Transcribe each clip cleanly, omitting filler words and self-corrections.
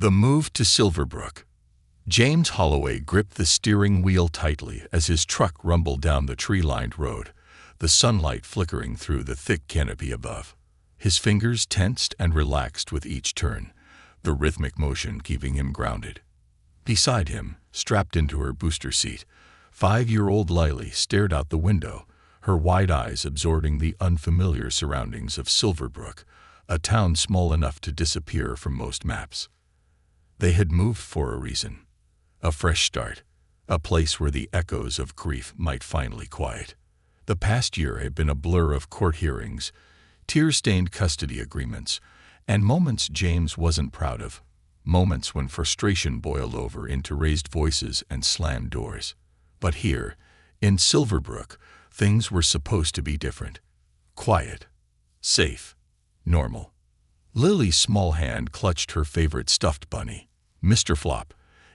The move to Silverbrook. James Holloway gripped the steering wheel tightly as his truck rumbled down the tree-lined road, the sunlight flickering through the thick canopy above. His fingers tensed and relaxed with each turn, the rhythmic motion keeping him grounded. Beside him, strapped into her booster seat, 5-year-old Lily stared out the window, her wide eyes absorbing the unfamiliar surroundings of Silverbrook, a town small enough to disappear from most maps. They had moved for a reason. A fresh start, a place where the echoes of grief might finally quiet. The past year had been a blur of court hearings, tear-stained custody agreements, and moments James wasn't proud of, moments when frustration boiled over into raised voices and slammed doors. But here, in Silverbrook, things were supposed to be different. Quiet, safe, normal. Lily's small hand clutched her favorite stuffed bunny, Mr. Flop,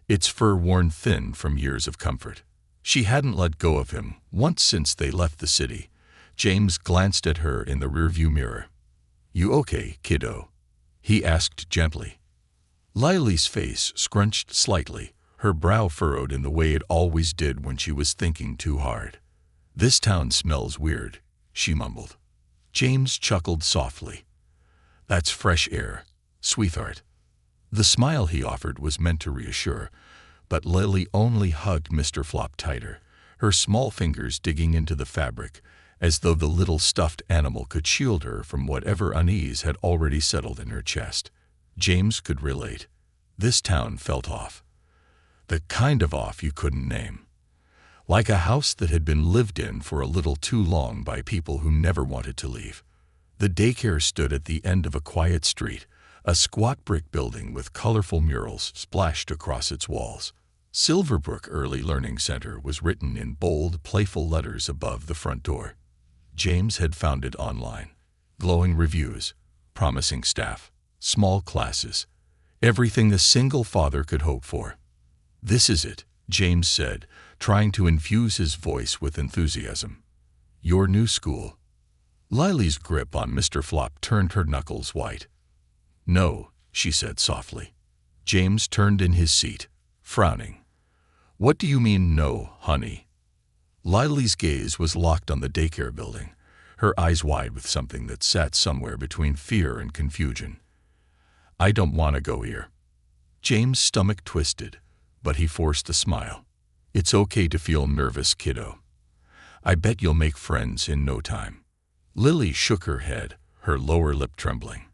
its fur worn thin from years of comfort. She hadn't let go of him once since they left the city. James glanced at her in the rearview mirror. "You okay, kiddo?" he asked gently. Lily's face scrunched slightly, her brow furrowed in the way it always did when she was thinking too hard. "This town smells weird," she mumbled. James chuckled softly. "That's fresh air, sweetheart." The smile he offered was meant to reassure, but Lily only hugged Mr. Flop tighter, her small fingers digging into the fabric, as though the little stuffed animal could shield her from whatever unease had already settled in her chest. James could relate. This town felt off. The kind of off you couldn't name. Like a house that had been lived in for a little too long by people who never wanted to leave. The daycare stood at the end of a quiet street, a squat brick building with colorful murals splashed across its walls. Silverbrook Early Learning Center was written in bold, playful letters above the front door. James had found it online. Glowing reviews, promising staff, small classes, everything a single father could hope for. "This is it," James said, trying to infuse his voice with enthusiasm. "Your new school." Lily's grip on Mr. Flop turned her knuckles white. "No," she said softly. James turned in his seat, frowning. "What do you mean, no, honey?" Lily's gaze was locked on the daycare building, her eyes wide with something that sat somewhere between fear and confusion. "I don't want to go here." James' stomach twisted, but he forced a smile. "It's okay to feel nervous, kiddo. I bet you'll make friends in no time." Lily shook her head, her lower lip trembling.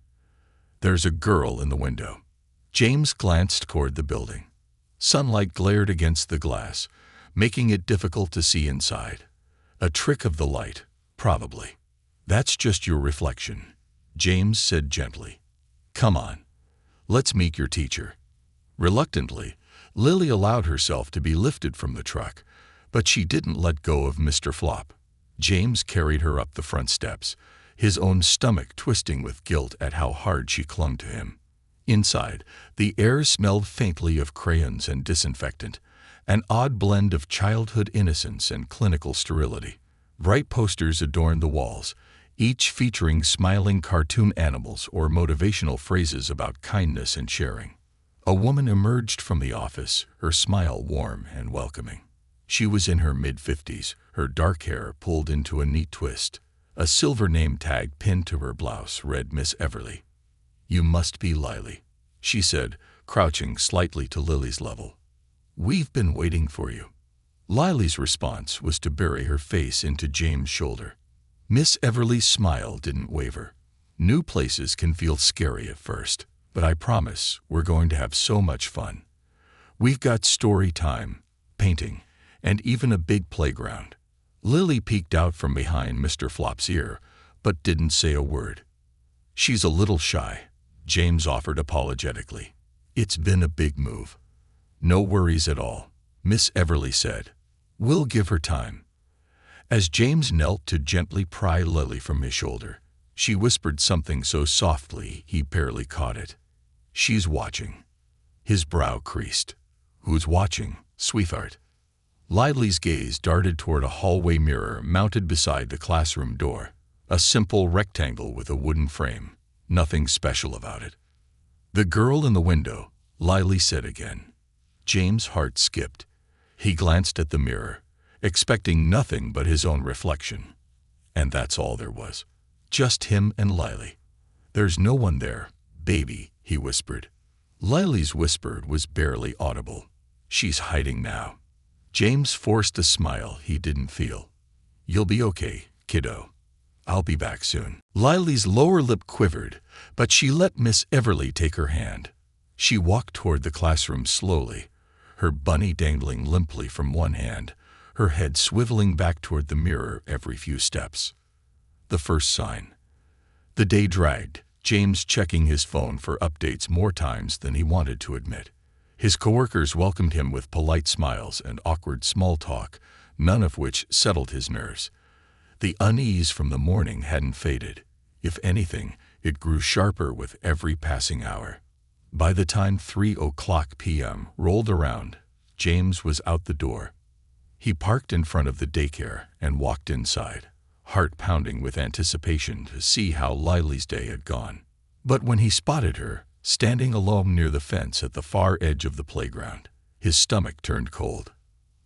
"There's a girl in the window." James glanced toward the building. Sunlight glared against the glass, making it difficult to see inside. "A trick of the light, probably." "That's just your reflection," James said gently. "Come on, let's meet your teacher." Reluctantly, Lily allowed herself to be lifted from the truck, but she didn't let go of Mr. Flop. James carried her up the front steps, his own stomach twisting with guilt at how hard she clung to him. Inside, the air smelled faintly of crayons and disinfectant, an odd blend of childhood innocence and clinical sterility. Bright posters adorned the walls, each featuring smiling cartoon animals or motivational phrases about kindness and sharing. A woman emerged from the office, her smile warm and welcoming. She was in her mid-50s, her dark hair pulled into a neat twist. A silver name tag pinned to her blouse read Miss Everly. "You must be Lily," she said, crouching slightly to Lily's level. "We've been waiting for you." Lily's response was to bury her face into James' shoulder. Miss Everly's smile didn't waver. "New places can feel scary at first, but I promise we're going to have so much fun. We've got story time, painting, and even a big playground." Lily peeked out from behind Mr. Flop's ear, but didn't say a word. "She's a little shy," James offered apologetically. "It's been a big move." "No worries at all," Miss Everly said. "We'll give her time." As James knelt to gently pry Lily from his shoulder, she whispered something so softly he barely caught it. "She's watching." His brow creased. "Who's watching, sweetheart?" Lily's gaze darted toward a hallway mirror mounted beside the classroom door, a simple rectangle with a wooden frame, nothing special about it. "The girl in the window," Lily said again. James' heart skipped. He glanced at the mirror, expecting nothing but his own reflection. And that's all there was. Just him and Lily. "There's no one there, baby," he whispered. Lily's whisper was barely audible. "She's hiding now." James forced a smile he didn't feel. "You'll be okay, kiddo. I'll be back soon." Lily's lower lip quivered, but she let Miss Everly take her hand. She walked toward the classroom slowly, her bunny dangling limply from one hand, her head swiveling back toward the mirror every few steps. The first sign. The day dragged, James checking his phone for updates more times than he wanted to admit. His coworkers welcomed him with polite smiles and awkward small talk, none of which settled his nerves. The unease from the morning hadn't faded. If anything, it grew sharper with every passing hour. By the time 3:00 p.m. rolled around, James was out the door. He parked in front of the daycare and walked inside, heart pounding with anticipation to see how Lily's day had gone. But when he spotted her, standing alone near the fence at the far edge of the playground, his stomach turned cold.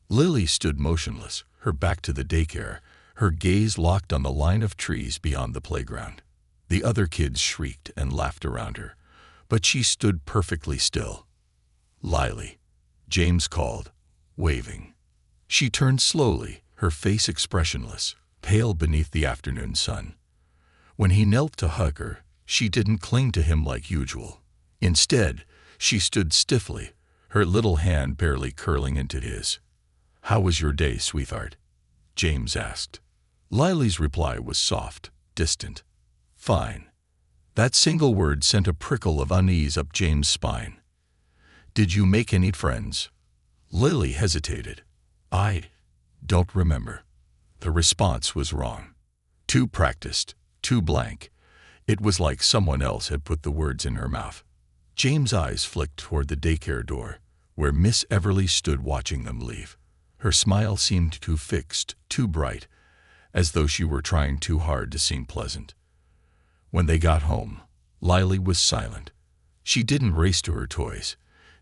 Lily stood motionless, her back to the daycare, her gaze locked on the line of trees beyond the playground. The other kids shrieked and laughed around her, but she stood perfectly still. "Lily," James called, waving. She turned slowly, her face expressionless, pale beneath the afternoon sun. When he knelt to hug her, she didn't cling to him like usual. Instead, she stood stiffly, her little hand barely curling into his. "How was your day, sweetheart?" James asked. Lily's reply was soft, distant. "Fine." That single word sent a prickle of unease up James' spine. "Did you make any friends?" Lily hesitated. "I don't remember." The response was wrong. Too practiced, too blank. It was like someone else had put the words in her mouth. James' eyes flicked toward the daycare door, where Miss Everly stood watching them leave. Her smile seemed too fixed, too bright, as though she were trying too hard to seem pleasant. When they got home, Lily was silent. She didn't race to her toys,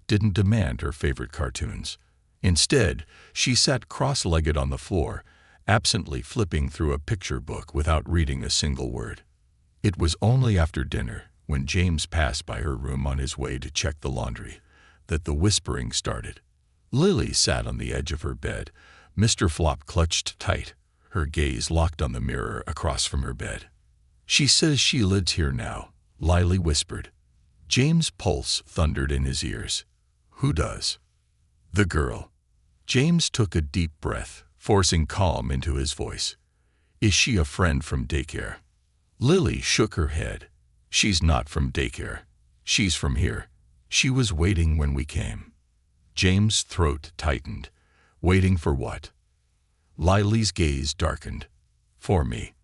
didn't demand her favorite cartoons. Instead, she sat cross-legged on the floor, absently flipping through a picture book without reading a single word. It was only after dinner, when James passed by her room on his way to check the laundry, that the whispering started. Lily sat on the edge of her bed, Mr. Flop clutched tight, her gaze locked on the mirror across from her bed. "She says she lives here now," Lily whispered. James' pulse thundered in his ears. "Who does?" "The girl." James took a deep breath, forcing calm into his voice. "Is she a friend from daycare?" Lily shook her head. "She's not from daycare. She's from here. She was waiting when we came." James' throat tightened. Waiting for what? Lily's gaze darkened. "For me."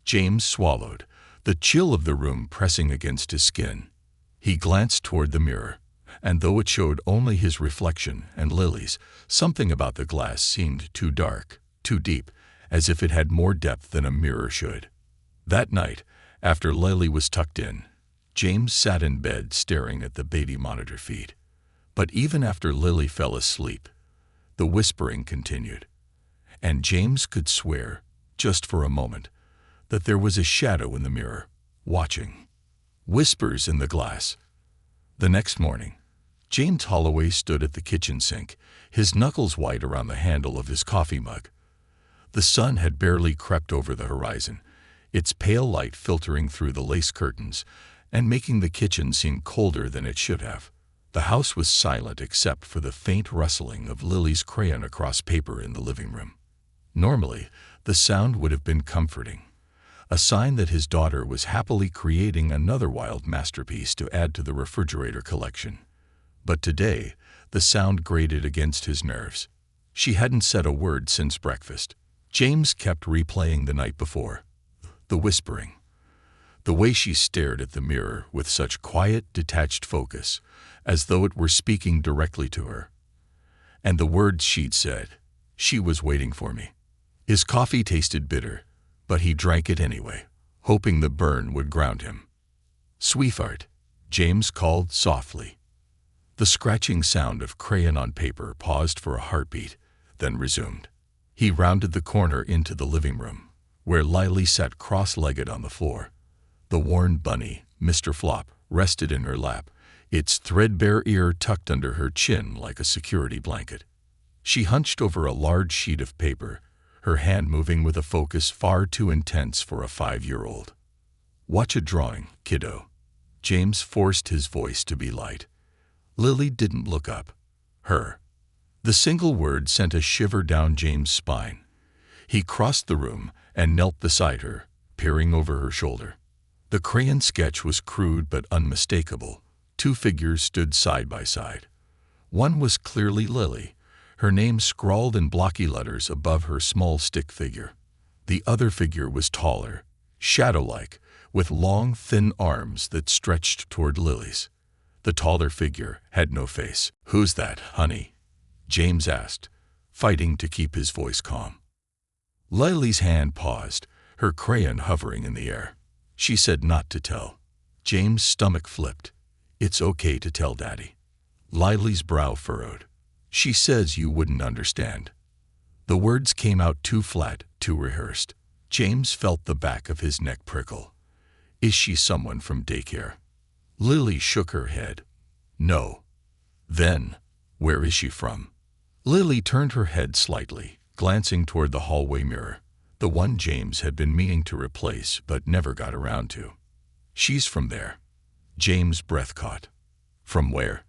James swallowed, the chill of the room pressing against his skin. He glanced toward the mirror, and though it showed only his reflection and Lily's, something about the glass seemed too dark, too deep, as if it had more depth than a mirror should. That night, after Lily was tucked in, James sat in bed staring at the baby monitor feed. But even after Lily fell asleep, the whispering continued. And James could swear, just for a moment, that there was a shadow in the mirror, watching. Whispers in the glass. The next morning, James Holloway stood at the kitchen sink, his knuckles white around the handle of his coffee mug. The sun had barely crept over the horizon, its pale light filtering through the lace curtains and making the kitchen seem colder than it should have. The house was silent except for the faint rustling of Lily's crayon across paper in the living room. Normally, the sound would have been comforting, a sign that his daughter was happily creating another wild masterpiece to add to the refrigerator collection. But today, the sound grated against his nerves. She hadn't said a word since breakfast. James kept replaying the night before. The whispering. The way she stared at the mirror with such quiet, detached focus, as though it were speaking directly to her. And the words she'd said. "She was waiting for me." His coffee tasted bitter, but he drank it anyway, hoping the burn would ground him. "Sweetheart," James called softly. The scratching sound of crayon on paper paused for a heartbeat, then resumed. He rounded the corner into the living room, where Lily sat cross-legged on the floor. The worn bunny, Mr. Flop, rested in her lap, its threadbare ear tucked under her chin like a security blanket. She hunched over a large sheet of paper, her hand moving with a focus far too intense for a 5-year-old. "Watch a drawing, kiddo." James forced his voice to be light. Lily didn't look up. The single word sent a shiver down James' spine. He crossed the room and knelt beside her, peering over her shoulder. The crayon sketch was crude but unmistakable. 2 figures stood side by side. One was clearly Lily, her name scrawled in blocky letters above her small stick figure. The other figure was taller, shadow-like, with long, thin arms that stretched toward Lily's. The taller figure had no face. "Who's that, honey?" James asked, fighting to keep his voice calm. Lily's hand paused, her crayon hovering in the air. She said not to tell. James' stomach flipped. "It's okay to tell, Daddy." Lily's brow furrowed. "She says you wouldn't understand." The words came out too flat, too rehearsed. James felt the back of his neck prickle. "Is she someone from Daycare?" Lily shook her head. "No." "Then, where is she from?" Lily turned her head slightly, glancing toward the hallway mirror, the one James had been meaning to replace but never got around to. "She's from there." James' breath caught. "From where?"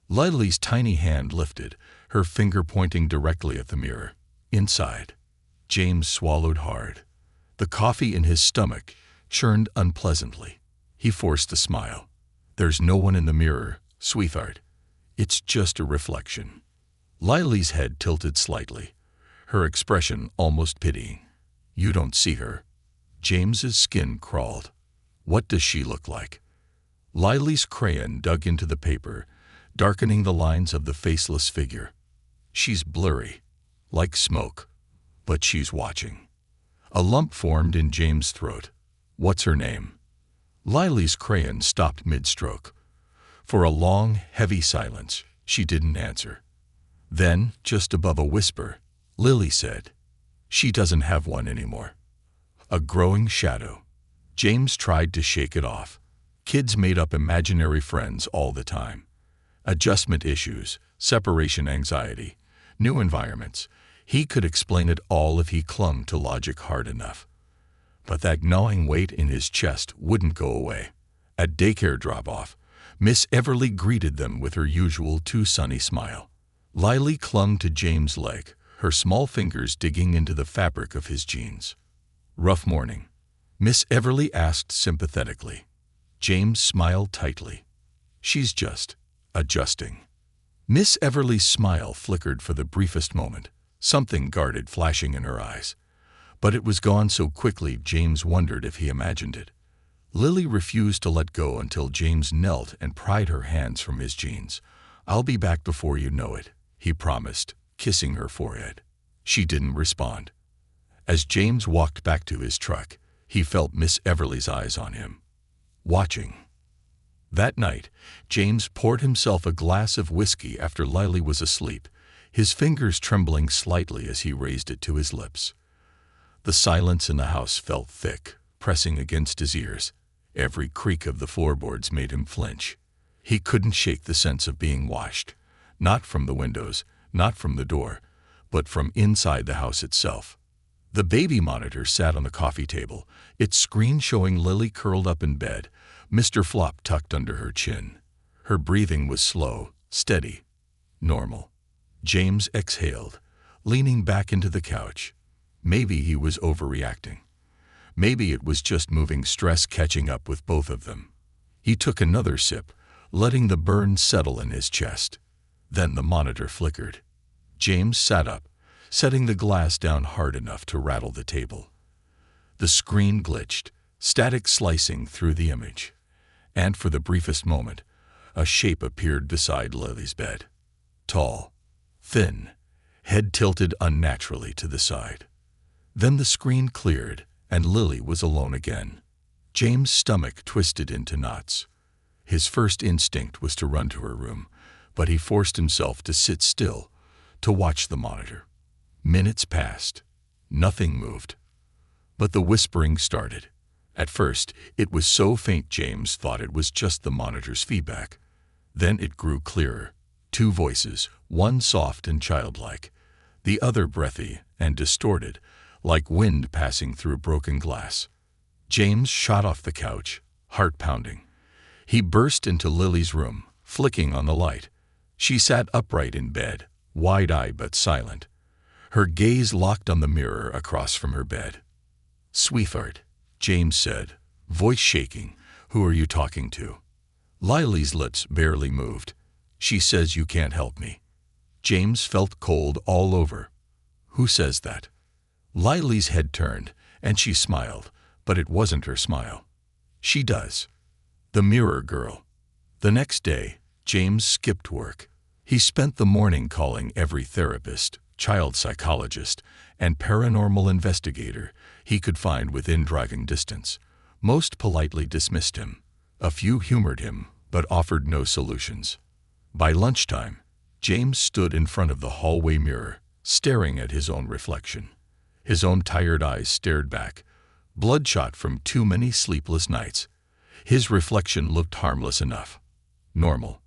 Lily's tiny hand lifted, her finger pointing directly at the mirror. "Inside." James swallowed hard. The coffee in his stomach churned unpleasantly. He forced a smile. "There's no one in the mirror, sweetheart. It's just a reflection." Lily's head tilted slightly, her expression almost pitying. "You don't see her." James's skin crawled. "What does she look like?" Lily's crayon dug into the paper, darkening the lines of the faceless figure. "She's blurry, like smoke, but she's watching." A lump formed in James' throat. "What's her name?" Lily's crayon stopped mid-stroke. For a long, heavy silence, she didn't answer. Then, just above a whisper, Lily said, "She doesn't have one anymore." A growing shadow. James tried to shake it off. Kids made up imaginary friends all the time. Adjustment issues, separation anxiety, new environments. He could explain it all if he clung to logic hard enough. But that gnawing weight in his chest wouldn't go away. At daycare drop-off, Miss Everly greeted them with her usual too sunny smile. Lily clung to James' leg, her small fingers digging into the fabric of his jeans. "Rough morning?" Miss Everly asked sympathetically. James smiled tightly. "She's just adjusting." Miss Everly's smile flickered for the briefest moment, something guarded flashing in her eyes. But it was gone so quickly James wondered if he imagined it. Lily refused to let go until James knelt and pried her hands from his jeans. "I'll be back before you know it," he promised, kissing her forehead. She didn't respond. As James walked back to his truck, he felt Miss Everly's eyes on him, watching. That night, James poured himself a glass of whiskey after Lily was asleep, his fingers trembling slightly as he raised it to his lips. The silence in the house felt thick, pressing against his ears. Every creak of the floorboards made him flinch. He couldn't shake the sense of being watched, not from the windows, not from the door, but from inside the house itself. The baby monitor sat on the coffee table, its screen showing Lily curled up in bed, Mr. Flop tucked under her chin. Her breathing was slow, steady, normal. James exhaled, leaning back into the couch. Maybe he was overreacting. Maybe it was just moving stress catching up with both of them. He took another sip, letting the burn settle in his chest. Then the monitor flickered. James sat up, setting the glass down hard enough to rattle the table. The screen glitched, static slicing through the image. And for the briefest moment, a shape appeared beside Lily's bed. Tall, thin, head tilted unnaturally to the side. Then the screen cleared, and Lily was alone again. James' stomach twisted into knots. His first instinct was to run to her room, but he forced himself to sit still, to watch the monitor. Minutes passed. Nothing moved. But the whispering started. At first, it was so faint James thought it was just the monitor's feedback. Then it grew clearer. Two voices, one soft and childlike, the other breathy and distorted, like wind passing through broken glass. James shot off the couch, heart pounding. He burst into Lily's room, flicking on the light. She sat upright in bed, wide-eyed but silent, her gaze locked on the mirror across from her bed. "Sweetheart," James said, voice shaking, "who are you talking to?" Lily's lips barely moved. "She says you can't help me." James felt cold all over. "Who says that?" Lily's head turned, and she smiled, but it wasn't her smile. "She does. The mirror girl." The next day, James skipped work. He spent the morning calling every therapist, child psychologist, and paranormal investigator he could find within driving distance. Most politely dismissed him. A few humored him, but offered no solutions. By lunchtime, James stood in front of the hallway mirror, staring at his own reflection. His own tired eyes stared back, bloodshot from too many sleepless nights. His reflection looked harmless enough. Normal.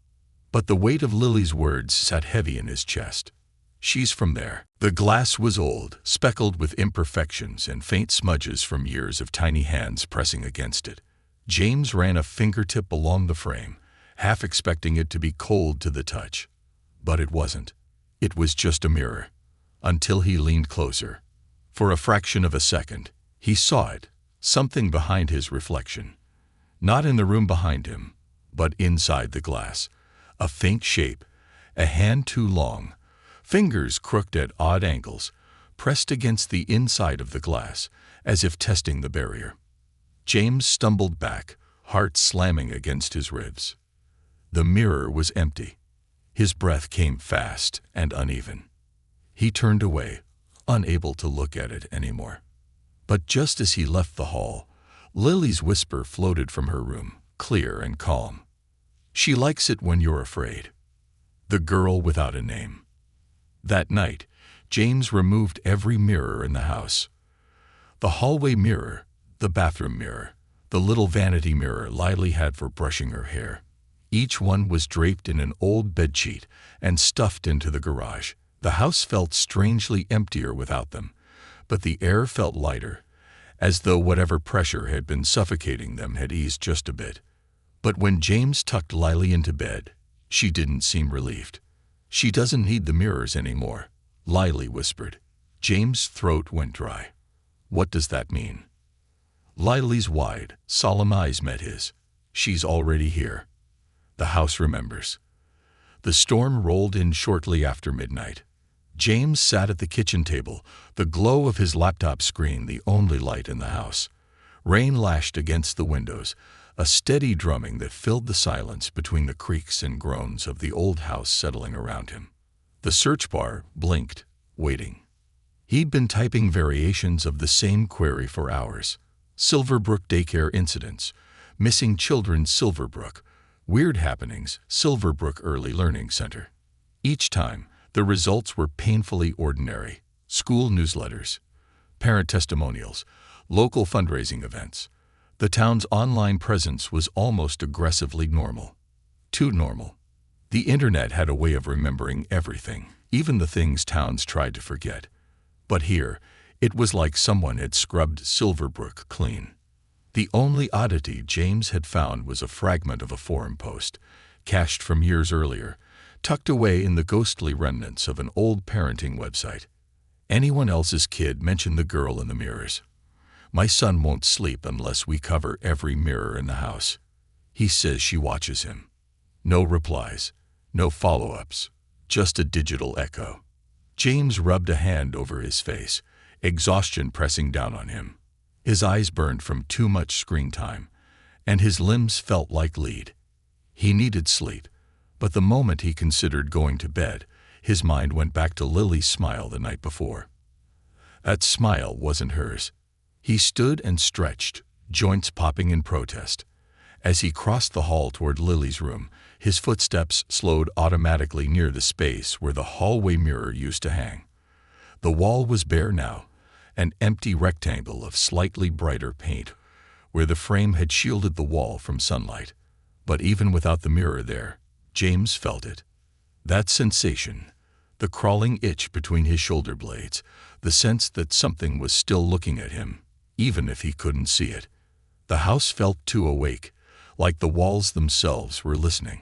But the weight of Lily's words sat heavy in his chest. "She's from there." The glass was old, speckled with imperfections and faint smudges from years of tiny hands pressing against it. James ran a fingertip along the frame, half expecting it to be cold to the touch. But it wasn't. It was just a mirror. Until he leaned closer. For a fraction of a second, he saw it, something behind his reflection. Not in the room behind him, but inside the glass. A faint shape, a hand too long, fingers crooked at odd angles, pressed against the inside of the glass, as if testing the barrier. James stumbled back, heart slamming against his ribs. The mirror was empty. His breath came fast and uneven. He turned away, unable to look at it anymore. But just as he left the hall, Lily's whisper floated from her room, clear and calm. "She likes it when you're afraid." The girl without a name. That night, James removed every mirror in the house. The hallway mirror, the bathroom mirror, the little vanity mirror Lily had for brushing her hair. Each one was draped in an old bedsheet and stuffed into the garage. The house felt strangely emptier without them, but the air felt lighter, as though whatever pressure had been suffocating them had eased just a bit. But when James tucked Lily into bed, she didn't seem relieved. "She doesn't need the mirrors anymore," Lily whispered. James' throat went dry. "What does that mean?" Lily's wide, solemn eyes met his. "She's already here. The house remembers." The storm rolled in shortly after midnight. James sat at the kitchen table, the glow of his laptop screen the only light in the house. Rain lashed against the windows, a steady drumming that filled the silence between the creaks and groans of the old house settling around him. The search bar blinked, waiting. He'd been typing variations of the same query for hours. Silverbrook Daycare incidents, missing children Silverbrook, weird happenings Silverbrook Early Learning Center. Each time, the results were painfully ordinary. School newsletters, parent testimonials, local fundraising events. The town's online presence was almost aggressively normal. Too normal. The internet had a way of remembering everything, even the things towns tried to forget. But here, it was like someone had scrubbed Silverbrook clean. The only oddity James had found was a fragment of a forum post, cached from years earlier, tucked away in the ghostly remnants of an old parenting website. Anyone else's kid mentioned the girl in the mirrors. "My son won't sleep unless we cover every mirror in the house. He says she watches him." No replies, no follow-ups, just a digital echo. James rubbed a hand over his face, exhaustion pressing down on him. His eyes burned from too much screen time, and his limbs felt like lead. He needed sleep, but the moment he considered going to bed, his mind went back to Lily's smile the night before. That smile wasn't hers. He stood and stretched, joints popping in protest, As he crossed the hall toward Lily's room, his footsteps slowed automatically near the space where the hallway mirror used to hang. The wall was bare now, an empty rectangle of slightly brighter paint, where the frame had shielded the wall from sunlight. But even without the mirror there, James felt it. That sensation, the crawling itch between his shoulder blades, the sense that something was still looking at him, even if he couldn't see it. The house felt too awake, like the walls themselves were listening.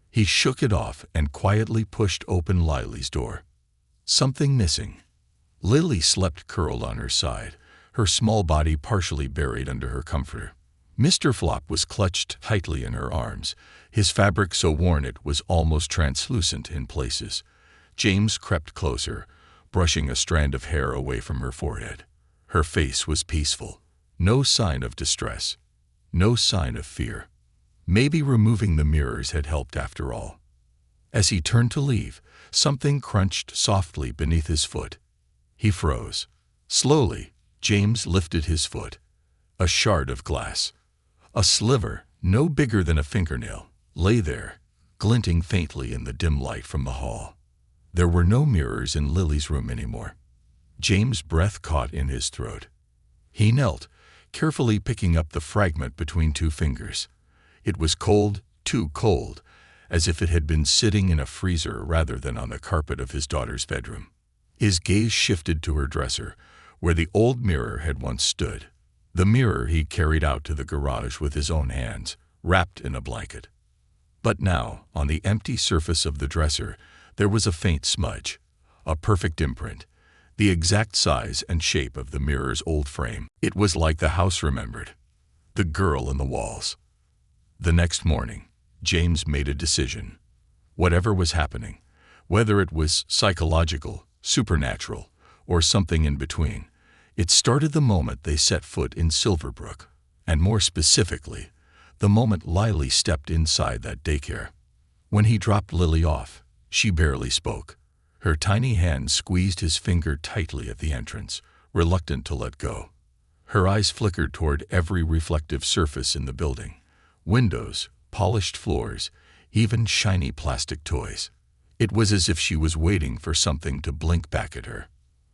He shook it off and quietly pushed open Lily's door. Something missing. Lily slept curled on her side, her small body partially buried under her comforter. Mr. Flop was clutched tightly in her arms, his fabric so worn it was almost translucent in places. James crept closer, brushing a strand of hair away from her forehead. Her face was peaceful. No sign of distress. No sign of fear. Maybe removing the mirrors had helped after all. As he turned to leave, something crunched softly beneath his foot. He froze. Slowly, James lifted his foot. A shard of glass, a sliver no bigger than a fingernail, lay there, glinting faintly in the dim light from the hall. There were no mirrors in Lily's room anymore. James' breath caught in his throat. He knelt, carefully picking up the fragment between two fingers. It was cold, too cold, as if it had been sitting in a freezer rather than on the carpet of his daughter's bedroom. His gaze shifted to her dresser, where the old mirror had once stood. The mirror he carried out to the garage with his own hands, wrapped in a blanket. But now, on the empty surface of the dresser, there was a faint smudge, a perfect imprint, the exact size and shape of the mirror's old frame. It was like the house remembered. The girl in the walls. The next morning, James made a decision. Whatever was happening, whether it was psychological, supernatural, or something in between, it started the moment they set foot in Silverbrook, and more specifically, the moment Lily stepped inside that daycare. When he dropped Lily off, she barely spoke. Her tiny hand squeezed his finger tightly at the entrance, reluctant to let go. Her eyes flickered toward every reflective surface in the building. Windows, polished floors, even shiny plastic toys. It was as if she was waiting for something to blink back at her.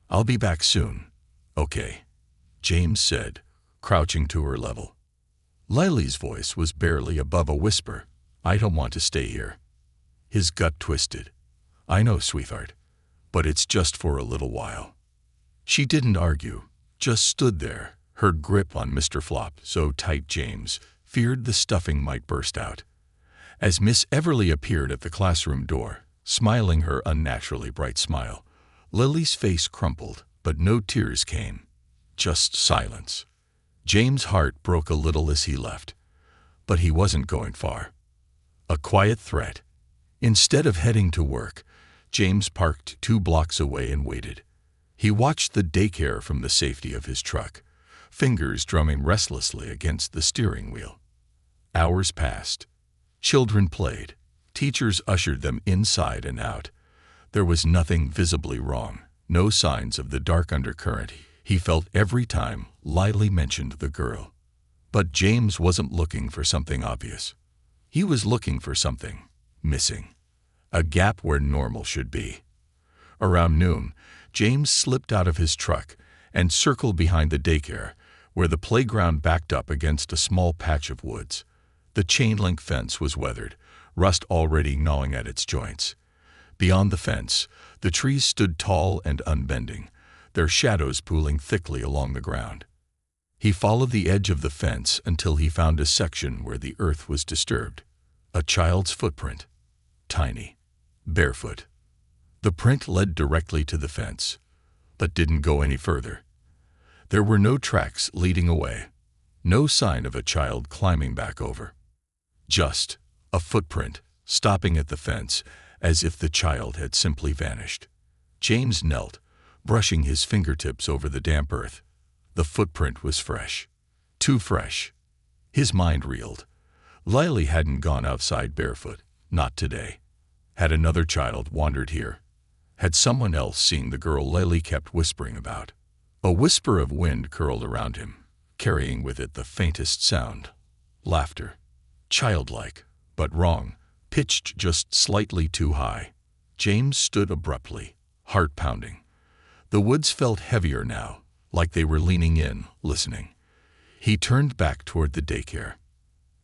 "I'll be back soon." "Okay," James said, crouching to her level. Lily's voice was barely above a whisper. "I don't want to stay here." His gut twisted. "I know, sweetheart, but it's just for a little while." She didn't argue, just stood there, her grip on Mr. Flop so tight James feared the stuffing might burst out. As Miss Everly appeared at the classroom door, smiling her unnaturally bright smile, Lily's face crumpled, but no tears came. Just silence. James' heart broke a little as he left. But he wasn't going far. A quiet threat. Instead of heading to work, James parked 2 blocks away and waited. He watched the daycare from the safety of his truck, fingers drumming restlessly against the steering wheel. Hours passed. Children played. Teachers ushered them inside and out. There was nothing visibly wrong, no signs of the dark undercurrent he felt every time Lily mentioned the girl. But James wasn't looking for something obvious. He was looking for something missing. A gap where normal should be. Around noon, James slipped out of his truck and circled behind the daycare, where the playground backed up against a small patch of woods. The chain-link fence was weathered, rust already gnawing at its joints. Beyond the fence, the trees stood tall and unbending, their shadows pooling thickly along the ground. He followed the edge of the fence until he found a section where the earth was disturbed. A child's footprint. Tiny. Barefoot. The print led directly to the fence, but didn't go any further. There were no tracks leading away. No sign of a child climbing back over. Just a footprint, stopping at the fence, as if the child had simply vanished. James knelt, brushing his fingertips over the damp earth. The footprint was fresh. Too fresh. His mind reeled. Lily hadn't gone outside barefoot, not today. Had another child wandered here? Had someone else seen the girl Lily kept whispering about? A whisper of wind curled around him, carrying with it the faintest sound. Laughter. childlike, but wrong, pitched just slightly too high. James stood abruptly, heart pounding. The woods felt heavier now, like they were leaning in, listening. He turned back toward the daycare.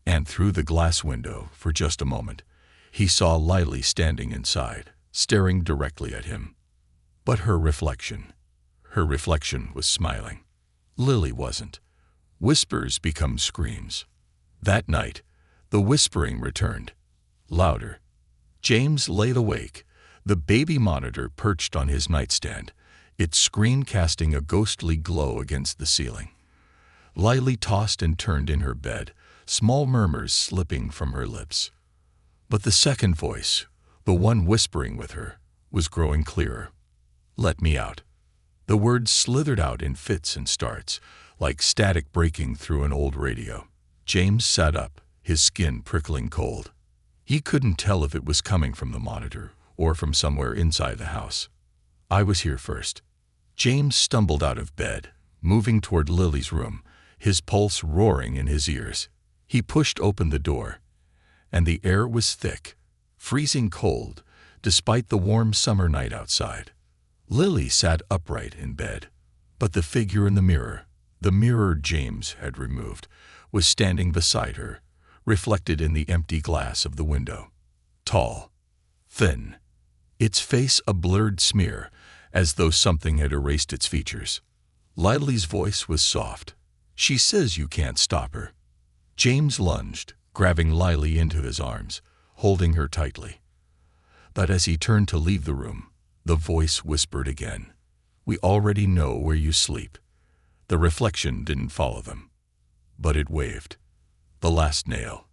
And through the glass window, for just a moment, he saw Lily standing inside, staring directly at him. But her reflection was smiling. Lily wasn't. Whispers become screams. That night, the whispering returned, louder. James laid awake, the baby monitor perched on his nightstand, its screen casting a ghostly glow against the ceiling. Lily tossed and turned in her bed, small murmurs slipping from her lips. But the second voice, the one whispering with her, was growing clearer. "Let me out." The words slithered out in fits and starts, like static breaking through an old radio. James sat up, his skin prickling cold. He couldn't tell if it was coming from the monitor or from somewhere inside the house. "I was here first." James stumbled out of bed, moving toward Lily's room, his pulse roaring in his ears. He pushed open the door, and the air was thick, freezing cold, despite the warm summer night outside. Lily sat upright in bed, but the figure in the mirror James had removed, was standing beside her, reflected in the empty glass of the window. Tall, thin, its face a blurred smear, as though something had erased its features. Lily's voice was soft. "She says you can't stop her." James lunged, grabbing Lily into his arms, holding her tightly. But as he turned to leave the room, the voice whispered again, "We already know where you sleep." The reflection didn't follow them, but it waved. The last nail.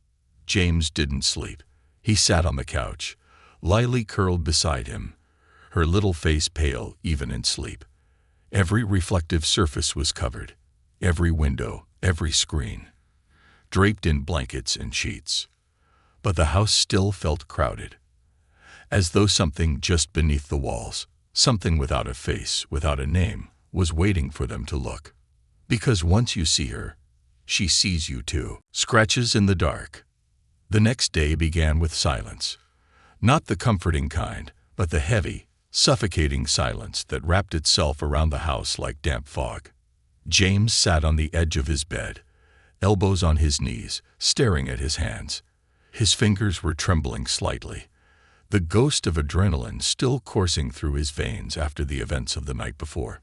James didn't sleep. He sat on the couch, Lily curled beside him, her little face pale even in sleep. Every reflective surface was covered, every window, every screen, draped in blankets and sheets. But the house still felt crowded, as though something just beneath the walls, something without a face, without a name, was waiting for them to look. Because once you see her, she sees you too. Scratches in the dark. The next day began with silence. Not the comforting kind, but the heavy, suffocating silence that wrapped itself around the house like damp fog. James sat on the edge of his bed, elbows on his knees, staring at his hands. His fingers were trembling slightly, the ghost of adrenaline still coursing through his veins after the events of the night before.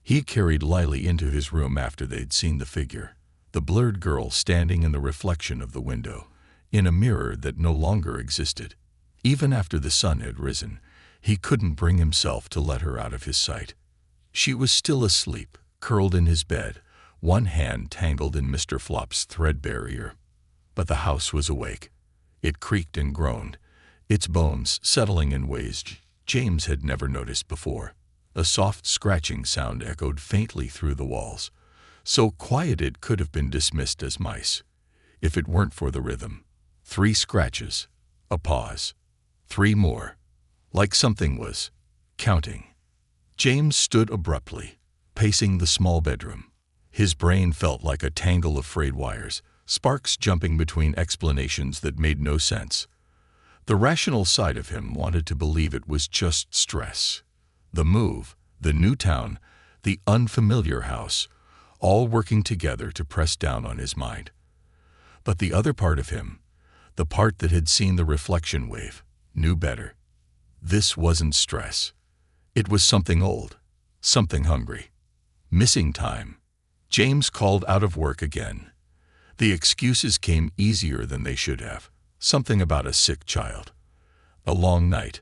He carried Lily into his room after they'd seen the figure, the blurred girl standing in the reflection of the window, in a mirror that no longer existed. Even after the sun had risen, he couldn't bring himself to let her out of his sight. She was still asleep, curled in his bed, one hand tangled in Mr. Flop's threadbare ear. But the house was awake. It creaked and groaned, its bones settling in ways James had never noticed before. A soft scratching sound echoed faintly through the walls, so quiet it could have been dismissed as mice, if it weren't for the rhythm. 3 scratches, a pause, 3 more, like something was counting. James stood abruptly, pacing the small bedroom. His brain felt like a tangle of frayed wires, sparks jumping between explanations that made no sense. The rational side of him wanted to believe it was just stress. The move, the new town, the unfamiliar house, all working together to press down on his mind. But the other part of him, the part that had seen the reflection wave, knew better. This wasn't stress. It was something old, something hungry. Missing time. James called out of work again. The excuses came easier than they should have. Something about a sick child. A long night.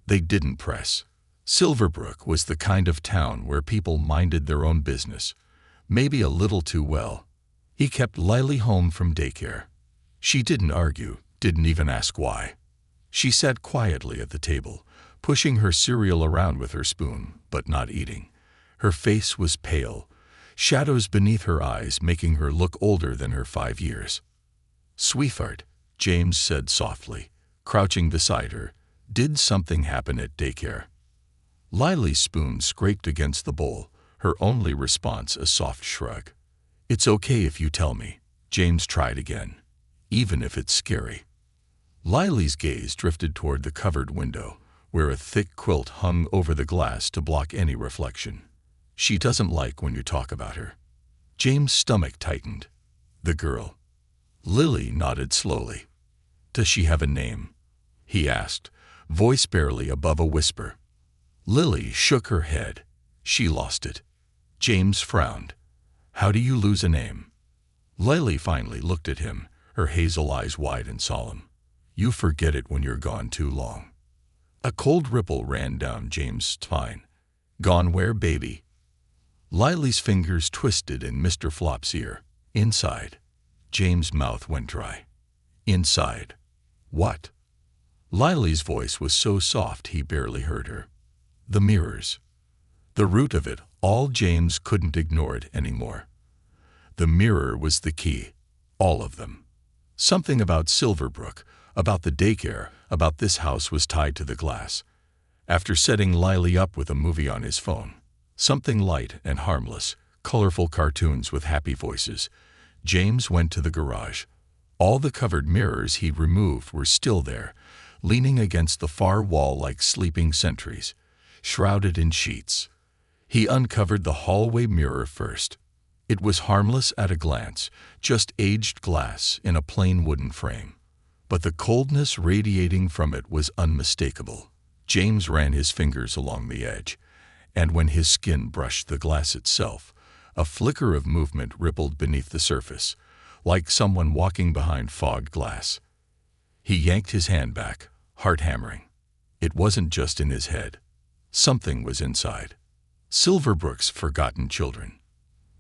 They didn't press. Silverbrook was the kind of town where people minded their own business, maybe a little too well. He kept Lily home from daycare. She didn't argue, didn't even ask why. She sat quietly at the table, pushing her cereal around with her spoon, but not eating. Her face was pale, shadows beneath her eyes making her look older than her 5 years. "Sweetheart," James said softly, crouching beside her, "did something happen at daycare?" Lily's spoon scraped against the bowl, her only response a soft shrug. "It's okay if you tell me," James tried again. even if it's scary. Lily's gaze drifted toward the covered window, where a thick quilt hung over the glass to block any reflection. She doesn't like when you talk about her. James' stomach tightened. The girl. Lily nodded slowly. Does she have a name? He asked, voice barely above a whisper. Lily shook her head. She lost it. James frowned. How do you lose a name? Lily finally looked at him, her hazel eyes wide and solemn. You forget it when you're gone too long. A cold ripple ran down James' spine. Gone where, baby? Lily's fingers twisted in Mr. Flop's ear. Inside. James' mouth went dry. Inside. What? Lily's voice was so soft he barely heard her. The mirrors. The root of it all. James couldn't ignore it anymore. The mirror was the key. All of them. Something about Silverbrook, about the daycare, about this house was tied to the glass. After setting Lily up with a movie on his phone, something light and harmless, colorful cartoons with happy voices, James went to the garage. All the covered mirrors he'd removed were still there, leaning against the far wall like sleeping sentries, shrouded in sheets. He uncovered the hallway mirror first. It was harmless at a glance, just aged glass in a plain wooden frame. But the coldness radiating from it was unmistakable. James ran his fingers along the edge, and when his skin brushed the glass itself, a flicker of movement rippled beneath the surface, like someone walking behind fogged glass. He yanked his hand back, heart hammering. It wasn't just in his head. Something was inside. Silverbrook's forgotten children.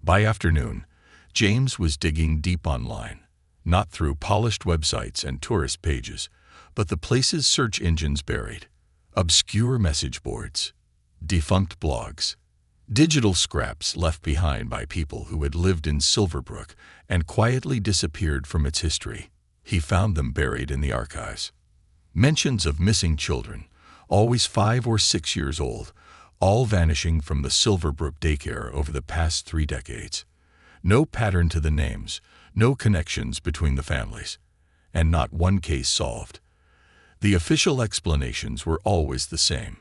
By afternoon, James was digging deep online, not through polished websites and tourist pages, but the places search engines buried. Obscure message boards, defunct blogs, digital scraps left behind by people who had lived in Silverbrook and quietly disappeared from its history. He found them buried in the archives. Mentions of missing children, always 5 or 6 years old, all vanishing from the Silverbrook daycare over the past 3 decades. No pattern to the names, no connections between the families, and not one case solved. The official explanations were always the same: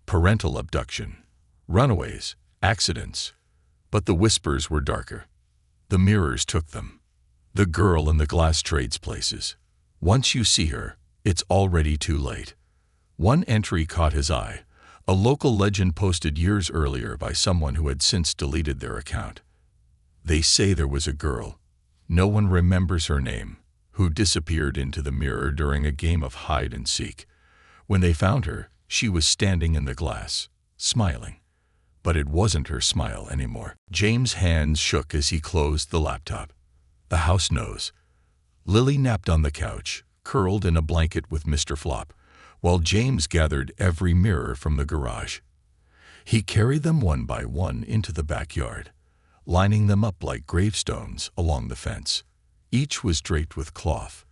parental abduction, runaways, accidents. But the whispers were darker. The mirrors took them. The girl in the glass trades places. Once you see her, it's already too late. One entry caught his eye, a local legend posted years earlier by someone who had since deleted their account. They say there was a girl, no one remembers her name, who disappeared into the mirror during a game of hide and seek. When they found her, she was standing in the glass, smiling. But it wasn't her smile anymore. James' hands shook as he closed the laptop. The house knows. Lily napped on the couch, curled in a blanket with Mr. Flop, while James gathered every mirror from the garage. He carried them one by one into the backyard, lining them up like gravestones along the fence. Each was draped with cloth,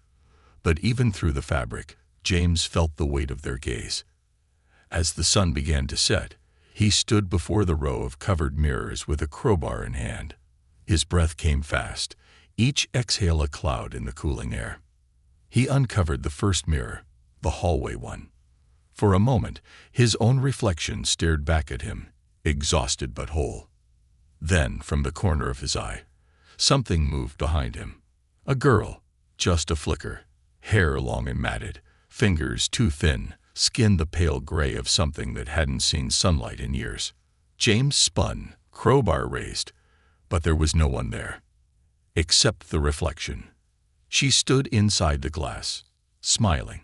but even through the fabric, James felt the weight of their gaze. As the sun began to set, he stood before the row of covered mirrors with a crowbar in hand. His breath came fast, each exhale a cloud in the cooling air. He uncovered the first mirror, the hallway one. For a moment, his own reflection stared back at him, exhausted but whole. Then, from the corner of his eye, something moved behind him. A girl, just a flicker, hair long and matted, fingers too thin, skin the pale gray of something that hadn't seen sunlight in years. James spun, crowbar raised, but there was no one there, except the reflection. She stood inside the glass, smiling,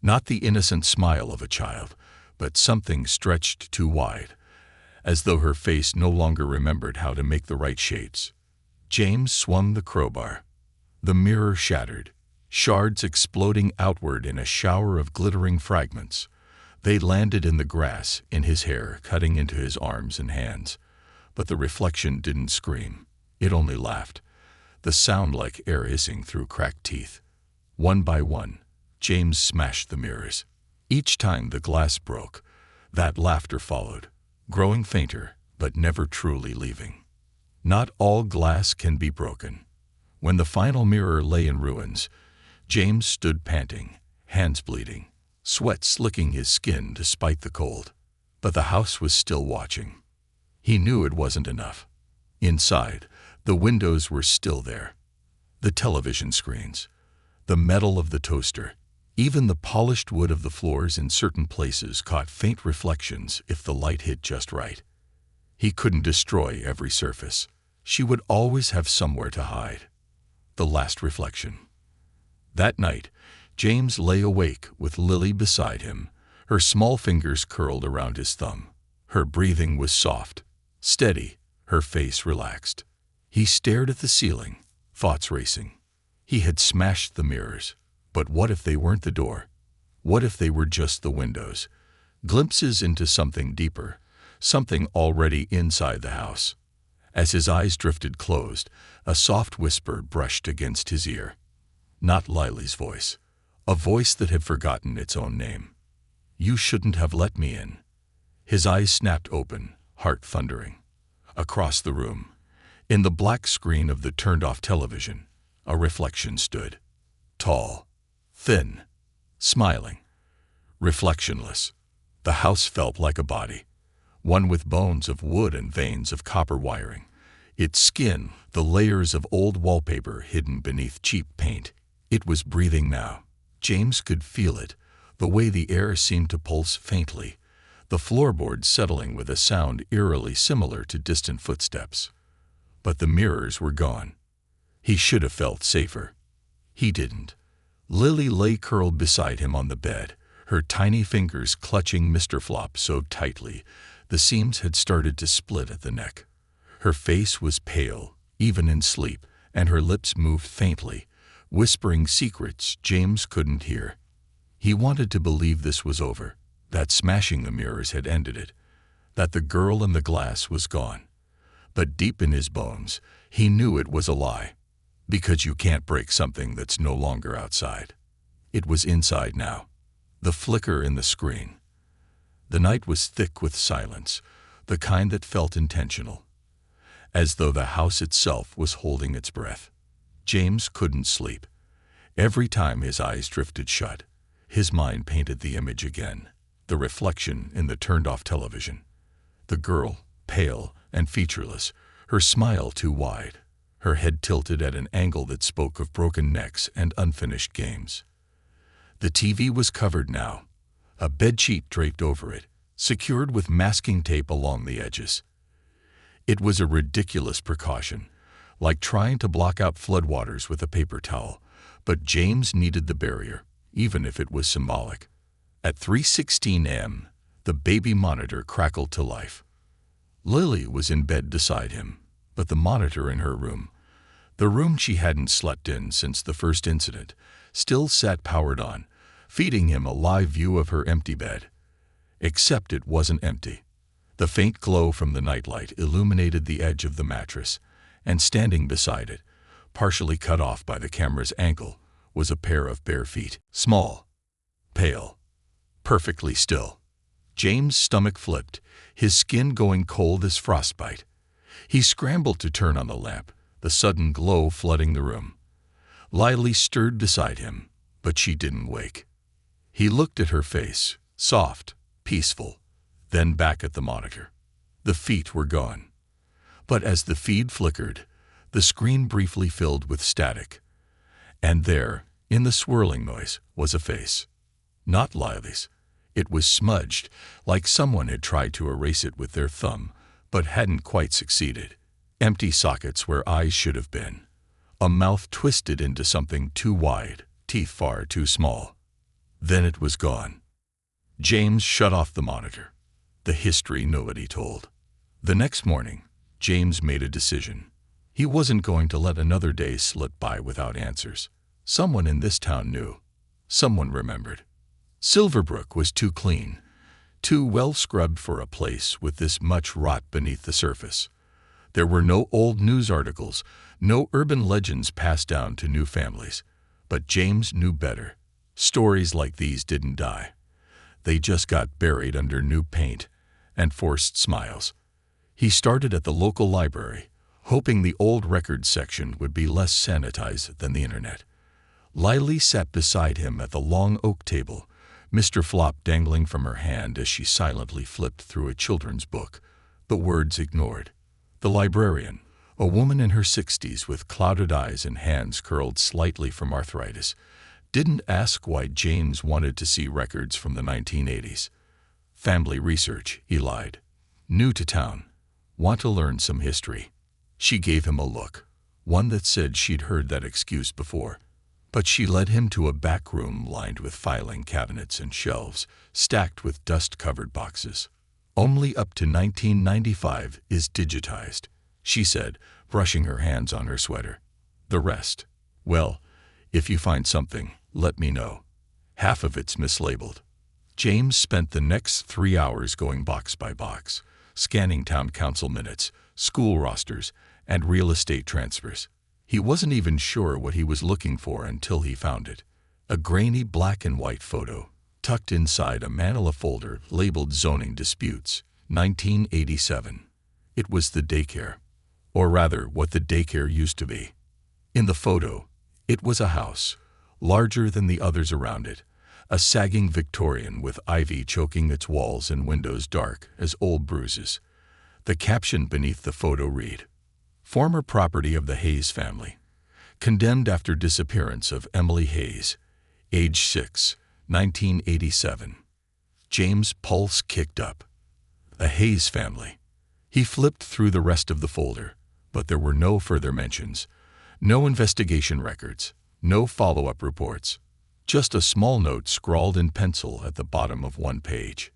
not the innocent smile of a child, but something stretched too wide, as though her face no longer remembered how to make the right shapes. James swung the crowbar. The mirror shattered, shards exploding outward in a shower of glittering fragments. They landed in the grass, in his hair, cutting into his arms and hands. But the reflection didn't scream. It only laughed, the sound like air hissing through cracked teeth. One by one, James smashed the mirrors. Each time the glass broke, that laughter followed, growing fainter, but never truly leaving. Not all glass can be broken. When the final mirror lay in ruins, James stood panting, hands bleeding, sweat slicking his skin despite the cold. But the house was still watching. He knew it wasn't enough. Inside, the windows were still there. The television screens, the metal of the toaster, even the polished wood of the floors in certain places caught faint reflections if the light hit just right. He couldn't destroy every surface. She would always have somewhere to hide. The last reflection. That night, James lay awake with Lily beside him, her small fingers curled around his thumb. Her breathing was soft, steady, her face relaxed. He stared at the ceiling, thoughts racing. He had smashed the mirrors, but what if they weren't the door? What if they were just the windows? Glimpses into something deeper, something already inside the house. As his eyes drifted closed, a soft whisper brushed against his ear. Not Lily's voice, a voice that had forgotten its own name. "You shouldn't have let me in." His eyes snapped open, heart thundering. Across the room, in the black screen of the turned-off television, a reflection stood. Tall, thin, smiling, reflectionless. The house felt like a body, one with bones of wood and veins of copper wiring. Its skin, the layers of old wallpaper hidden beneath cheap paint. It was breathing now. James could feel it, the way the air seemed to pulse faintly, the floorboards settling with a sound eerily similar to distant footsteps. But the mirrors were gone. He should have felt safer. He didn't. Lily lay curled beside him on the bed, her tiny fingers clutching Mr. Flop so tightly the seams had started to split at the neck. Her face was pale, even in sleep, and her lips moved faintly, whispering secrets James couldn't hear. He wanted to believe this was over, that smashing the mirrors had ended it, that the girl in the glass was gone. But deep in his bones, he knew it was a lie, because you can't break something that's no longer outside. It was inside now, the flicker in the screen. The night was thick with silence, the kind that felt intentional, as though the house itself was holding its breath. James couldn't sleep. Every time his eyes drifted shut, his mind painted the image again, the reflection in the turned-off television. The girl, pale and featureless, her smile too wide, her head tilted at an angle that spoke of broken necks and unfinished games. The TV was covered now, a bedsheet draped over it, secured with masking tape along the edges. It was a ridiculous precaution, like trying to block out floodwaters with a paper towel, but James needed the barrier, even if it was symbolic. At 3:16 a.m., the baby monitor crackled to life. Lily was in bed beside him, but the monitor in her room, the room she hadn't slept in since the first incident, still sat powered on, feeding him a live view of her empty bed. Except it wasn't empty. The faint glow from the nightlight illuminated the edge of the mattress, and standing beside it, partially cut off by the camera's ankle, was a pair of bare feet, small, pale, perfectly still. James' stomach flipped, his skin going cold as frostbite. He scrambled to turn on the lamp, the sudden glow flooding the room. Lily stirred beside him, but she didn't wake. He looked at her face, soft, peaceful, then back at the monitor. The feet were gone. But as the feed flickered, the screen briefly filled with static. And there, in the swirling noise, was a face. Not Lily's. It was smudged, like someone had tried to erase it with their thumb, but hadn't quite succeeded. Empty sockets where eyes should have been. A mouth twisted into something too wide, teeth far too small. Then it was gone. James shut off the monitor. The history nobody told. The next morning, James made a decision. He wasn't going to let another day slip by without answers. Someone in this town knew. Someone remembered. Silverbrook was too clean, too well scrubbed for a place with this much rot beneath the surface. There were no old news articles, no urban legends passed down to new families. But James knew better. Stories like these didn't die. They just got buried under new paint and forced smiles. He started at the local library, hoping the old records section would be less sanitized than the internet. Lily sat beside him at the long oak table, Mr. Flop dangling from her hand as she silently flipped through a children's book, the words ignored. The librarian, a woman in her 60s with clouded eyes and hands curled slightly from arthritis, didn't ask why James wanted to see records from the 1980s. Family research, he lied. New to town. Want to learn some history. She gave him a look, one that said she'd heard that excuse before. But she led him to a back room lined with filing cabinets and shelves, stacked with dust-covered boxes. Only up to 1995 is digitized, she said, brushing her hands on her sweater. The rest, well, if you find something, let me know. Half of it's mislabeled. James spent the next 3 hours going box by box, scanning town council minutes, school rosters, and real estate transfers. He wasn't even sure what he was looking for until he found it. A grainy black and white photo, tucked inside a manila folder labeled Zoning Disputes, 1987. It was the daycare. Or rather, what the daycare used to be. In the photo, it was a house, larger than the others around it, a sagging Victorian with ivy choking its walls and windows dark as old bruises. The caption beneath the photo read, "Former property of the Hayes family. Condemned after disappearance of Emily Hayes, age 6, 1987. James' pulse kicked up. A Hayes family. He flipped through the rest of the folder, but there were no further mentions, no investigation records, no follow-up reports. Just a small note scrawled in pencil at the bottom of one page.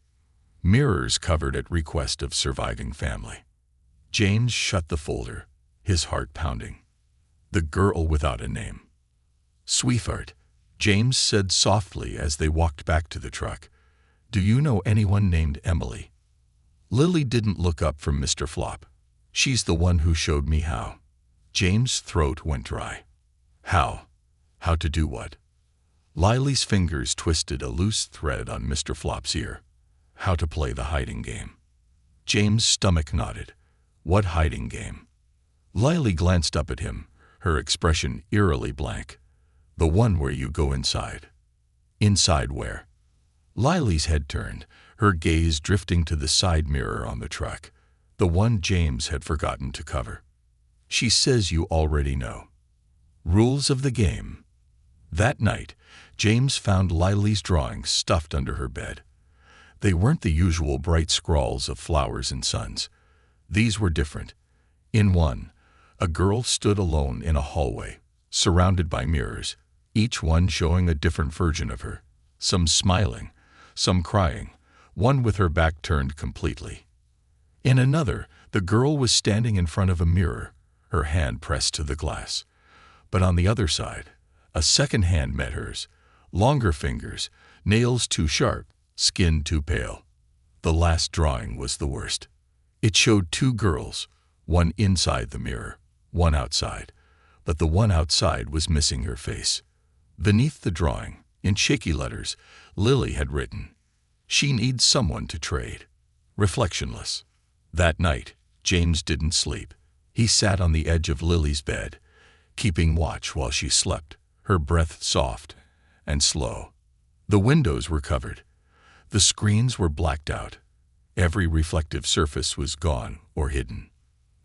Mirrors covered at request of surviving family. James shut the folder, his heart pounding. The girl without a name. "Sweetheart," James said softly as they walked back to the truck. "Do you know anyone named Emily?" Lily didn't look up from Mr. Flop. "She's the one who showed me how." James' throat went dry. How? How to do what? Lily's fingers twisted a loose thread on Mr. Flop's ear. How to play the hiding game. James' stomach knotted. What hiding game? Lily glanced up at him, her expression eerily blank. "The one where you go inside." "Inside where?" Lily's head turned, her gaze drifting to the side mirror on the truck, the one James had forgotten to cover. "She says you already know." Rules of the game. That night, James found Lily's drawings stuffed under her bed. They weren't the usual bright scrawls of flowers and suns. These were different. In one, a girl stood alone in a hallway, surrounded by mirrors, each one showing a different version of her, some smiling, some crying, one with her back turned completely. In another, the girl was standing in front of a mirror, her hand pressed to the glass. But on the other side, a second hand met hers, longer fingers, nails too sharp, skin too pale. The last drawing was the worst. It showed two girls, one inside the mirror, one outside, but the one outside was missing her face. Beneath the drawing, in shaky letters, Lily had written, "She needs someone to trade." Reflectionless. That night, James didn't sleep. He sat on the edge of Lily's bed, keeping watch while she slept, her breath soft and slow. The windows were covered. The screens were blacked out. Every reflective surface was gone or hidden.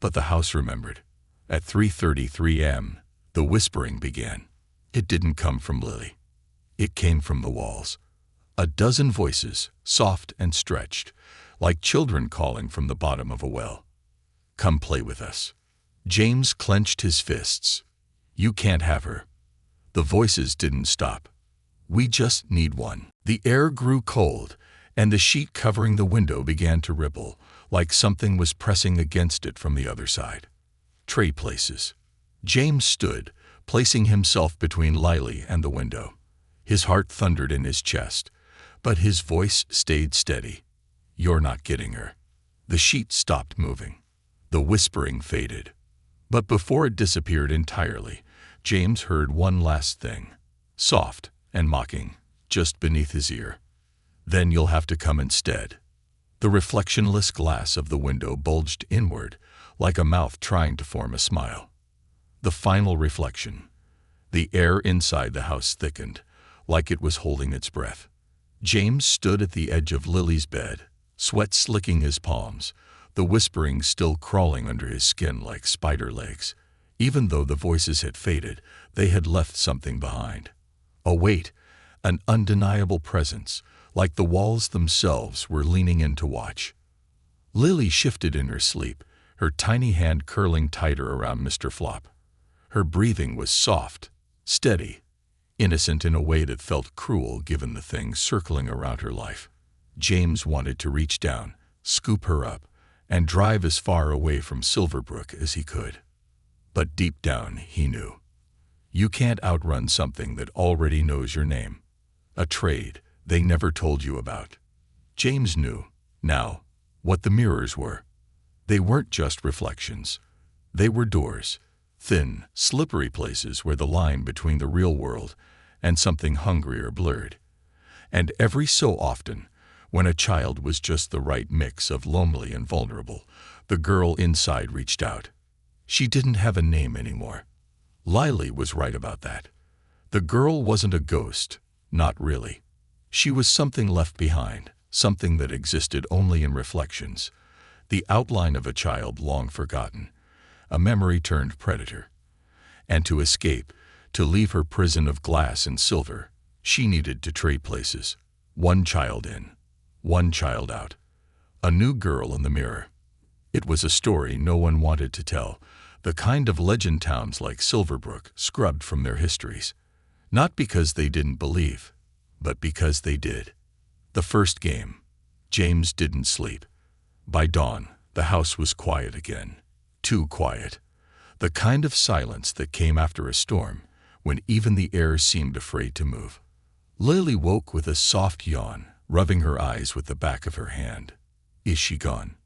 But the house remembered. At 3:33 a.m., the whispering began. It didn't come from Lily. It came from the walls. A dozen voices, soft and stretched, like children calling from the bottom of a well. "Come play with us." James clenched his fists. "You can't have her." The voices didn't stop. "We just need one." The air grew cold, and the sheet covering the window began to ripple, like something was pressing against it from the other side. Tray places. James stood, placing himself between Lily and the window. His heart thundered in his chest, but his voice stayed steady. "You're not getting her." The sheet stopped moving. The whispering faded. But before it disappeared entirely, James heard one last thing, soft and mocking, just beneath his ear. "Then you'll have to come instead." The reflectionless glass of the window bulged inward, like a mouth trying to form a smile. The final reflection. The air inside the house thickened, like it was holding its breath. James stood at the edge of Lily's bed, sweat slicking his palms, the whispering still crawling under his skin like spider legs. Even though the voices had faded, they had left something behind. A weight, an undeniable presence, like the walls themselves were leaning in to watch. Lily shifted in her sleep, her tiny hand curling tighter around Mr. Flop. Her breathing was soft, steady, innocent in a way that felt cruel given the thing circling around her life. James wanted to reach down, scoop her up, and drive as far away from Silverbrook as he could. But deep down, he knew. You can't outrun something that already knows your name. A trade they never told you about. James knew, now, what the mirrors were. They weren't just reflections. They were doors, thin, slippery places where the line between the real world and something hungrier blurred. And every so often, when a child was just the right mix of lonely and vulnerable, the girl inside reached out. She didn't have a name anymore. Lily was right about that. The girl wasn't a ghost, not really. She was something left behind, something that existed only in reflections, the outline of a child long forgotten, a memory turned predator. And to escape, to leave her prison of glass and silver, she needed to trade places. One child in, one child out. A new girl in the mirror. It was a story no one wanted to tell, the kind of legend towns like Silverbrook scrubbed from their histories. Not because they didn't believe, but because they did. The first game. James didn't sleep. By dawn, the house was quiet again. Too quiet. The kind of silence that came after a storm, when even the air seemed afraid to move. Lily woke with a soft yawn, rubbing her eyes with the back of her hand. "Is she gone?"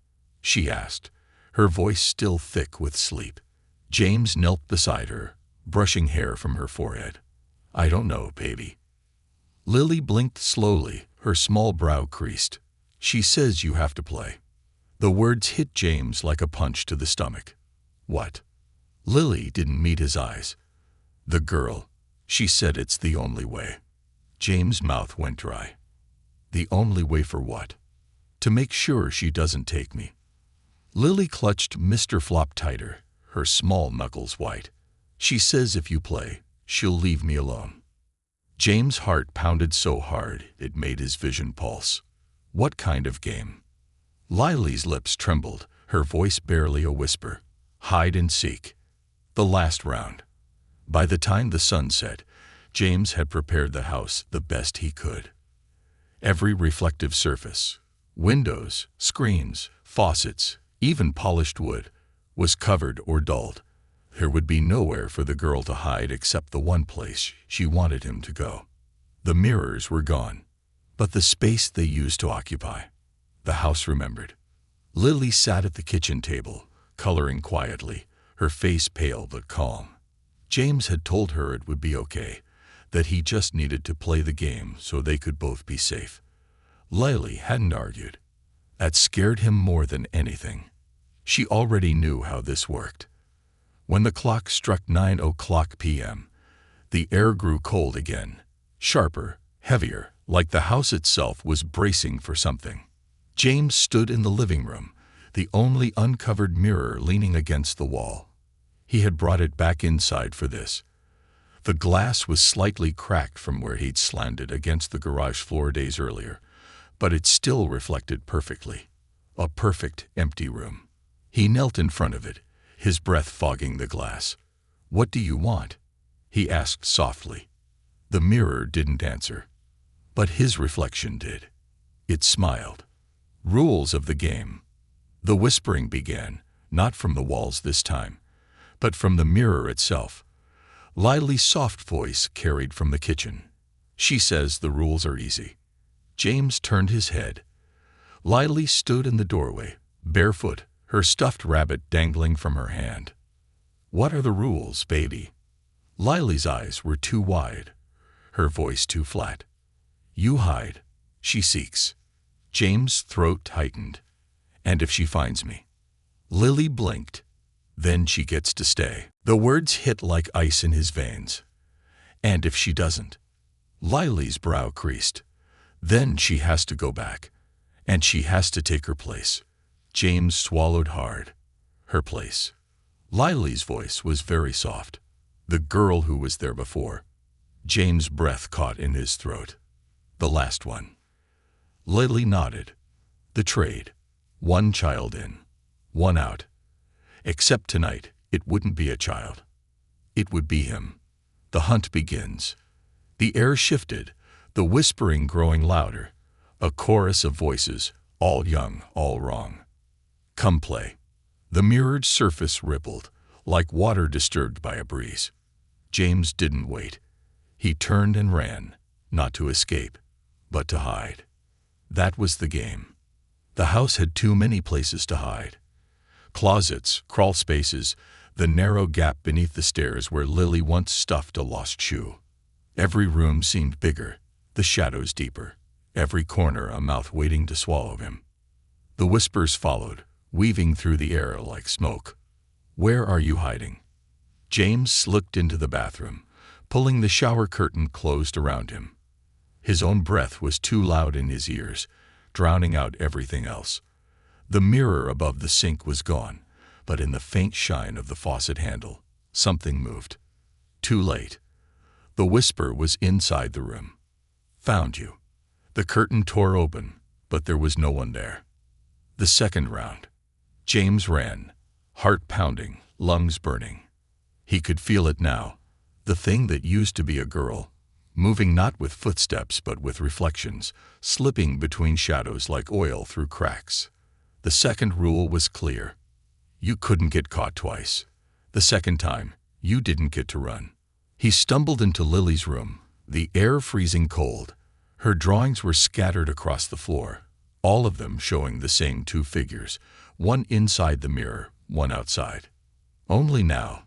she asked, her voice still thick with sleep. James knelt beside her, brushing hair from her forehead. "I don't know, baby." Lily blinked slowly, her small brow creased. "She says you have to play." The words hit James like a punch to the stomach. "What?" Lily didn't meet his eyes. "The girl. She said it's the only way." James' mouth went dry. "The only way for what?" "To make sure she doesn't take me." Lily clutched Mr. Flop tighter, her small knuckles white. "She says if you play, she'll leave me alone." James' heart pounded so hard it made his vision pulse. What kind of game? Lily's lips trembled, her voice barely a whisper. Hide and seek. The last round. By the time the sun set, James had prepared the house the best he could. Every reflective surface, windows, screens, faucets, even polished wood, was covered or dulled. There would be nowhere for the girl to hide except the one place she wanted him to go. The mirrors were gone, but the space they used to occupy. The house remembered. Lily sat at the kitchen table, coloring quietly, her face pale but calm. James had told her it would be okay, that he just needed to play the game so they could both be safe. Lily hadn't argued. That scared him more than anything. She already knew how this worked. When the clock struck 9:00 p.m., the air grew cold again, sharper, heavier, like the house itself was bracing for something. James stood in the living room, the only uncovered mirror leaning against the wall. He had brought it back inside for this. The glass was slightly cracked from where he'd slanted against the garage floor days earlier, but it still reflected perfectly. A perfect, empty room. He knelt in front of it, his breath fogging the glass. "What do you want?" he asked softly. The mirror didn't answer, but his reflection did. It smiled. Rules of the game. The whispering began, not from the walls this time, but from the mirror itself. Lily's soft voice carried from the kitchen. "She says the rules are easy." James turned his head. Lily stood in the doorway, barefoot, her stuffed rabbit dangling from her hand. "What are the rules, baby?" Lily's eyes were too wide, her voice too flat. "You hide. She seeks." James' throat tightened. "And if she finds me?" Lily blinked. "Then she gets to stay." The words hit like ice in his veins. And if she doesn't? Lily's brow creased. Then she has to go back. And she has to take her place. James swallowed hard. Her place. Lily's voice was very soft. The girl who was there before. James' breath caught in his throat. The last one. Lily nodded. The trade. One child in. One out. Except tonight, it wouldn't be a child. It would be him. The hunt begins. The air shifted, the whispering growing louder. A chorus of voices, all young, all wrong. Come play. The mirrored surface rippled, like water disturbed by a breeze. James didn't wait. He turned and ran, not to escape, but to hide. That was the game. The house had too many places to hide. Closets, crawl spaces, the narrow gap beneath the stairs where Lily once stuffed a lost shoe. Every room seemed bigger, the shadows deeper, every corner a mouth waiting to swallow him. The whispers followed, weaving through the air like smoke. Where are you hiding? James slipped into the bathroom, pulling the shower curtain closed around him. His own breath was too loud in his ears, drowning out everything else. The mirror above the sink was gone, but in the faint shine of the faucet handle, something moved. Too late. The whisper was inside the room. Found you. The curtain tore open, but there was no one there. The second round. James ran, heart pounding, lungs burning. He could feel it now, the thing that used to be a girl, moving not with footsteps but with reflections, slipping between shadows like oil through cracks. The second rule was clear. You couldn't get caught twice. The second time, you didn't get to run. He stumbled into Lily's room, the air freezing cold. Her drawings were scattered across the floor, all of them showing the same two figures, one inside the mirror, one outside. Only now,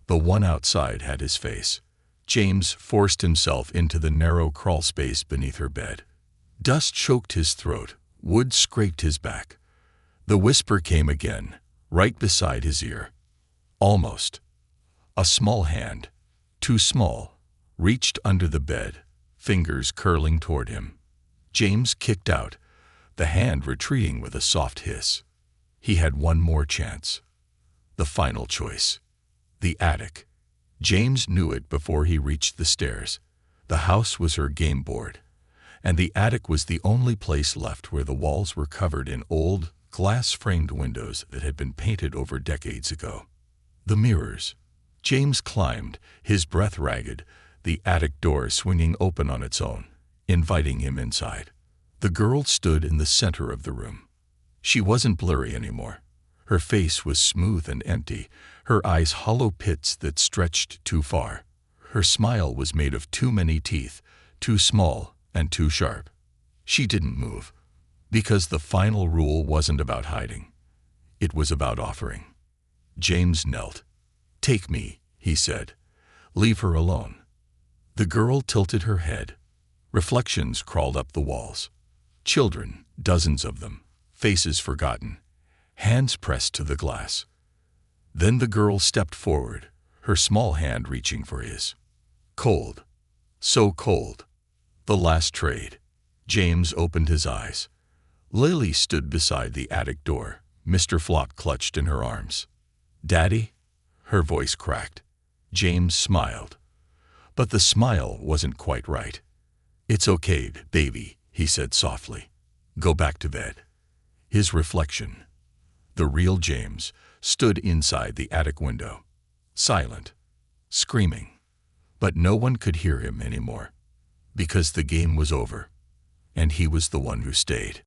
the one outside had his face. James forced himself into the narrow crawl space beneath her bed. Dust choked his throat, wood scraped his back. The whisper came again, right beside his ear. Almost. A small hand, too small, reached under the bed, fingers curling toward him. James kicked out, the hand retreating with a soft hiss. He had one more chance. The final choice. The attic. James knew it before he reached the stairs. The house was her game board, and the attic was the only place left where the walls were covered in old, glass-framed windows that had been painted over decades ago. The mirrors. James climbed, his breath ragged, the attic door swinging open on its own, inviting him inside. The girl stood in the center of the room. She wasn't blurry anymore. Her face was smooth and empty, her eyes hollow pits that stretched too far. Her smile was made of too many teeth, too small and too sharp. She didn't move, because the final rule wasn't about hiding. It was about offering. James knelt. "Take me," he said. "Leave her alone." The girl tilted her head. Reflections crawled up the walls. Children, dozens of them, faces forgotten, hands pressed to the glass. Then the girl stepped forward, her small hand reaching for his. Cold. So cold. The last trade. James opened his eyes. Lily stood beside the attic door, Mr. Flock clutched in her arms. "Daddy?" Her voice cracked. James smiled. But the smile wasn't quite right. "It's okay, baby," he said softly. "Go back to bed." His reflection, the real James, stood inside the attic window, silent, screaming. But no one could hear him anymore, because the game was over, and he was the one who stayed.